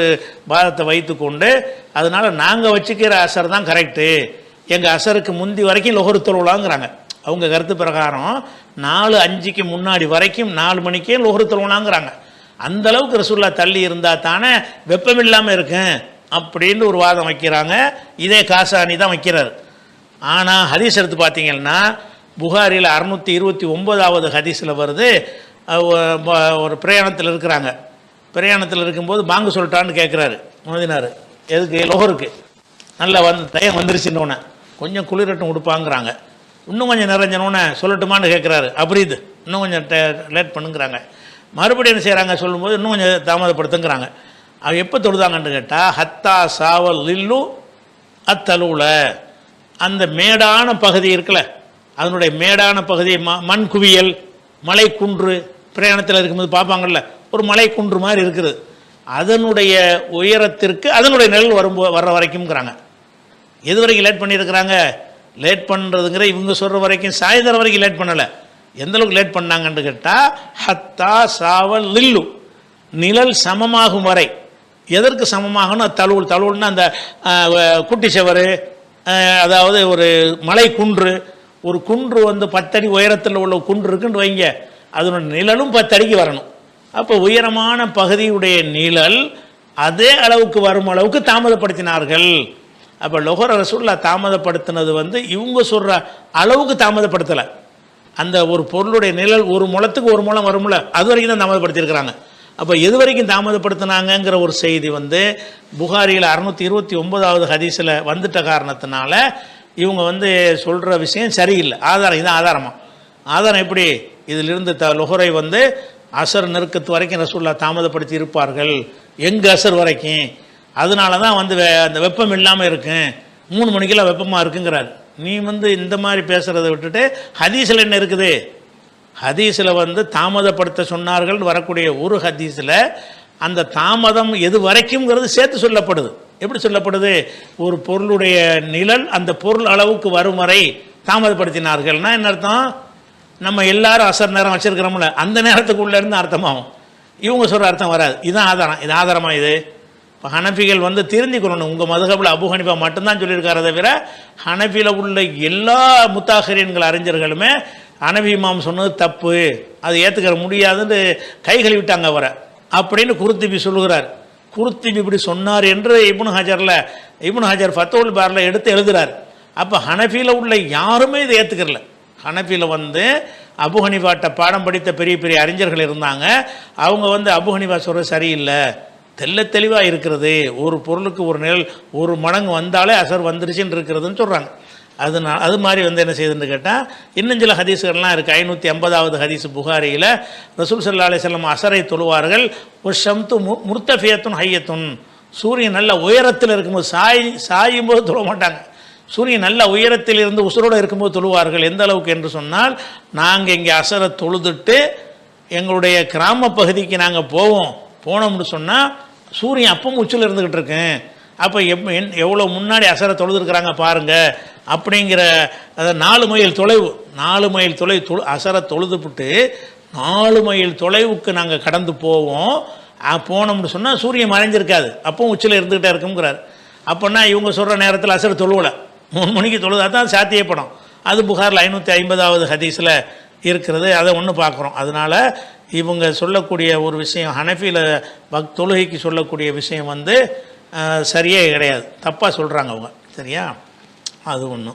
வாதத்தை வைத்து கொண்டு, அதனால் நாங்கள் வச்சுக்கிற அசர் தான் கரெக்டு, எங்கள் அசருக்கு முந்தி வரைக்கும் லொஹர் தொழுவலாங்கிறாங்க. அவங்க கருத்து பிரகாரம் 4:05க்கு முன்னாடி வரைக்கும் 4 மணிக்கே லொஹர் தொழுவலாங்கிறாங்க. அந்தளவுக்கு ரசூலுல்லாஹ் தள்ளி இருந்தால் தானே வெப்பம் இல்லாமல் இருக்கும் அப்படின்னு ஒரு வாதம் வைக்கிறாங்க. இதே காசானி தான் வைக்கிறார். ஆனால் ஹதீஸ் எடுத்து பார்த்தீங்கன்னா புகாரியில் 629வது ஹதீஸில் வருது. ஒரு பிரயாணத்தில் இருக்கிறாங்க. பிரயாணத்தில் இருக்கும்போது பாங்கு சொல்லிட்டான்னு கேட்குறாரு மோதினார். எதுக்கு? லொஹருக்கு. நல்லா டைம் வந்துருச்சுன்னொன்னே கொஞ்சம் குளிரட்டும் கொடுப்பாங்கிறாங்க. இன்னும் கொஞ்சம் நிறைஞ்சனோன்னே சொல்லட்டுமான்னு கேட்குறாரு. அப்ரீது இன்னும் கொஞ்சம் லேட் பண்ணுங்கிறாங்க. மறுபடியும் என்ன செய்கிறாங்க சொல்லும்போது இன்னும் கொஞ்சம் தாமதப்படுத்துங்கிறாங்க. அவ எப்போ தொழுதாங்கன்னு கேட்டால் ஹத்தா சாவல் லில்லு அத்தலுல, அந்த மேடான பகுதி இருக்குல்ல, அதனுடைய மேடான பகுதி மண் குவியல், மலை குன்று, பிரயாணத்தில் இருக்கும்போது பார்ப்பாங்கள்ல ஒரு மலை குன்று மாதிரி இருக்குது, அதனுடைய உயரத்திற்கு அதனுடைய நிழல் வர்ற வரைக்கும்ங்கிறாங்க. எது வரைக்கும் லேட் பண்ணியிருக்கிறாங்க? லேட் பண்ணுறதுங்கிற இவங்க சொல்கிற வரைக்கும் சாயந்தரம் வரைக்கும் லேட் பண்ணலை. எந்தளவுக்கு லேட் பண்ணாங்கன்னு கேட்டால் ஹத்தா சாவல் லில்லு, நிழல் சமமாகும் வரை. எதற்கு சமமாகணும்? தழுவுல்னா அந்த குட்டி செவரு, அதாவது ஒரு மலை குன்று, ஒரு குன்று 10 அடி உயரத்தில் உள்ள குன்று இருக்குன்னு வைங்க, அதனுடைய நிழலும் 10 அடிக்கு வரணும். அப்போ உயரமான பகுதியுடைய நிழல் அதே அளவுக்கு வரும் அளவுக்கு தாமதப்படுத்தினார்கள். அப்போ லொஹர் ரசூலுல்லாஹ் தாமதப்படுத்தினது இவங்க சொல்கிற அளவுக்கு தாமதப்படுத்தலை. அந்த ஒரு பொருளுடைய நிழல் ஒரு முழத்துக்கு ஒரு முழம் வரும்ல, அது வரைக்கும் தான் தாமதப்படுத்தியிருக்கிறாங்க. அப்போ எது வரைக்கும் தாமதப்படுத்தினாங்கங்கிற ஒரு செய்தி புகாரியில் 629வது ஹதீஸில் வந்துட்ட காரணத்தினால இவங்க சொல்கிற விஷயம் சரியில்லை. ஆதாரம் இதான் ஆதாரமாக. ஆதாரம் எப்படி? இதிலிருந்து லொஹரை அசர் நெருக்கத்து வரைக்கும் ரசூலுல்லாஹ் தாமதப்படுத்தி இருப்பார்கள். எங்கள் அசர் வரைக்கும். அதனால தான் அந்த வெப்பம் இல்லாமல் இருக்கும், 3 மணிக்கெல்லாம் வெப்பமாக இருக்குங்கிறார். நீ இந்த மாதிரி பேசுகிறத விட்டுட்டு ஹதீஸில் என்ன இருக்குது? ஹதீஸில் தாமதப்படுத்த சொன்னார்கள் வரக்கூடிய ஒரு ஹதீஸில் அந்த தாமதம் எது வரைக்கும்ங்கிறது சேர்த்து சொல்லப்படுது. எப்படி சொல்லப்படுது? ஒரு பொருளுடைய நிழல் அந்த பொருள் அளவுக்கு வரும் வரை தாமதப்படுத்தினார்கள்னா என்ன அர்த்தம்? நம்ம எல்லாரும் அசர் நேரம் வச்சுருக்கிறோம்ல, அந்த நேரத்துக்குள்ளேருந்து அர்த்தமாகும். இவங்க சொல்கிற அர்த்தம் வராது. இதுதான் ஆதாரம். இது ஆதாரமாக இது? இப்போ ஹனஃபிகள் திருந்திக்கணும். உங்கள் மதுஹபில் அபு ஹனீஃபா மட்டும்தான் சொல்லியிருக்காரே தவிர ஹனஃபியில் உள்ள எல்லா முத்தாஹிரீன்கள் அறிஞர்களுமே ஹனஃபி இமாம் சொன்னது தப்பு, அது ஏற்றுக்கிற முடியாதுன்னு கைகளை விட்டாங்க அவரை அப்படின்னு குருத்துபி சொல்லுகிறார். குருத்துபி இப்படி சொன்னார் என்று இப்னு ஹஜர் ஃபத்ஹுல் பாரில் எடுத்து எழுதுகிறார். அப்போ ஹனஃபியில் உள்ள யாருமே இதை ஏற்றுக்கிறல. ஹனஃபியில் அபு ஹனீஃபாட்ட பாடம் படித்த பெரிய பெரிய அறிஞர்கள் இருந்தாங்க. அவங்க அபு ஹனீஃபா சொல்கிறது சரியில்லை, தெளிவாக இருக்கிறது, ஒரு பொருளுக்கு ஒரு நிழல் 1 மடங்கு வந்தாலே அசர் வந்துருச்சுன்னு இருக்கிறதுன்னு சொல்கிறாங்க. அது மாதிரி என்ன செய்யுதுன்னு கேட்டால் இன்னும் சில ஹதீஸுகள்லாம் இருக்குது. 550வது ஹதீஸ் புகாரியில் ரசூல் ஸல்லல்லாஹு அலைஹி வஸல்லம் அசரை தொழுவார்கள். ஒரு ஷம்து முர்த்தஃபியத்துன் ஹையத்துன், சூரியன் நல்ல உயரத்தில் இருக்கும்போது சாயும் போது தொழ மாட்டாங்க. சூரியன் நல்ல உயரத்தில் இருந்து உசுரோடு இருக்கும்போது தொழுவார்கள். எந்த அளவுக்கு என்று சொன்னால், நாங்கள் இங்கே அசரை தொழுதுட்டு எங்களுடைய கிராம பகுதிக்கு நாங்கள் போனோம்னு சொன்னால் சூரியன் அப்பவும் உச்சில் இருந்துக்கிட்டு இருக்கேன். அப்போ எவ்வளோ முன்னாடி அசரை தொழுதுருக்குறாங்க பாருங்கள் அப்படிங்கிற 4 மைல் தொலைவு, 4 மைல் தொலைவு அசரை தொழுதுவிட்டு 4 மைல் தொலைவுக்கு நாங்கள் கடந்து போவோம். போனோம்னு சொன்னால் சூரியன் மறைஞ்சிருக்காது, அப்பவும் உச்சியில் இருந்துக்கிட்டே இருக்குங்கிறார். அப்போனா இவங்க சொல்கிற நேரத்தில் அசர் தொழுவலை, 3 மணிக்கு தொழுதா தான் சாத்தியப்படும். அது புகாரில் 550வது ஹதீஸில் இருக்கிறது. அதை ஒன்று பார்க்குறோம். அதனால் இவங்க சொல்லக்கூடிய ஒரு விஷயம், ஹனஃபியில் தொழுகைக்கு சொல்லக்கூடிய விஷயம் வந்து சரியே கிடையாது, தப்பாக சொல்கிறாங்க அவங்க. சரியா? அது ஒன்று.